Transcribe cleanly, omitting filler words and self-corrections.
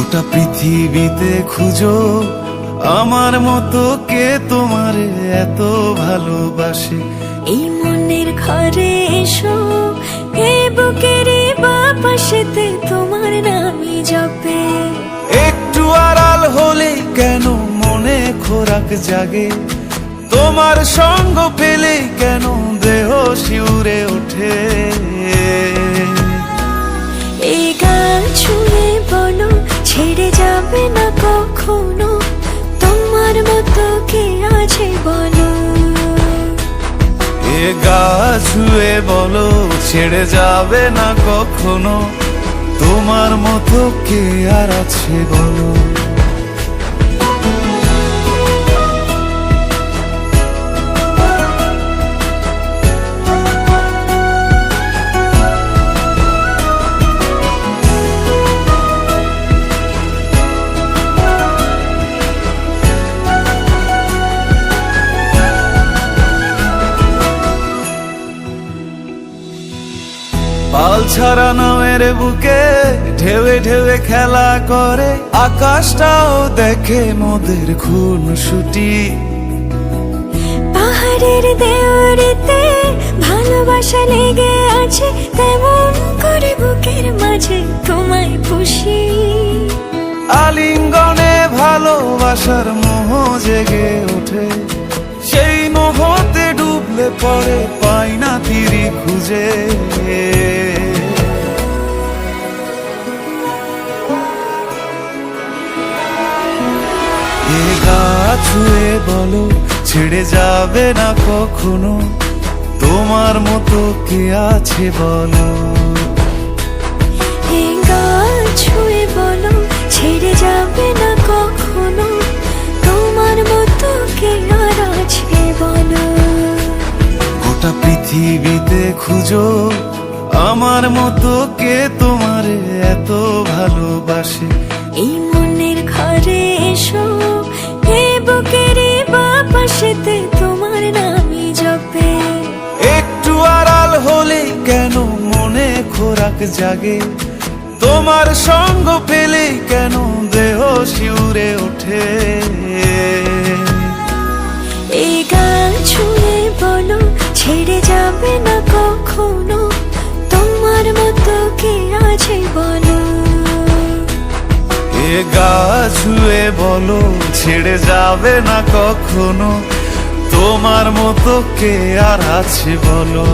গোটা পৃথিবীতে খুঁজো আমার মতো কে তোমারে এত ভালোবাসে। এই মনের ঘরে এসো, এই বুকের বাপাশেতে তোমার নামই জপে। একটু আড়াল হলে কেন মনে খোরাক জাগে, তোমার সঙ্গ পেলে কেন দেহ শিউরে ওঠে। এই গান ছুঁয়ে বলো ছেড়ে যাবে না কখনো, তোমার মতো কে আছে বলো। এ গা ছুঁয়ে বলো ছেড়ে যাবে না কখনো, তোমার মতো কে আর আছে বলো। পাল ছাড়া নামের বুকে ঢেউে ঢেউে খেলা করে, আকাশটাও দেখে মোদের খুনসুটি। পাহাড়ের দেওয়ারিতে ভালোবাসা লেগে আছে, তেমন করে বুকের মাঝে তোমায় খুশি। আলিঙ্গনে ভালোবাসার মোহ জেগে ওঠে, সেই মোহতে ডুবলে পড়ে পাই না তীরি খুঁজে। এ গা ছুঁয়ে বলো ছেড়ে যাবে না কখনো, তোমার মতো কে আছে বলো। এই গান ছুঁয়ে বলো ছেড়ে যাবে না কখনো, তোমার মতো কে আর আছে বলো। গোটা পৃথিবীতে খুঁজো আমার মতো কে তোমারে এত ভালোবাসে। এই মনের ঘরে এসো, এই বুকের বাপাশেতে তোমার নামই জপে। একটু আড়াল হলে কেন মনে খোরাক জাগে, তোমার সঙ্গ পেলে কেন দেহ শিউরে ওঠে। এই গান ছুঁয়ে বলো ছেড়ে যাবে না কখনো, তোমার মতো কে আছে বলো। এ গা ছুঁয়ে বলো ছেড়ে যাবে না কখনো, তোমার মতো কে আর আছে বলো।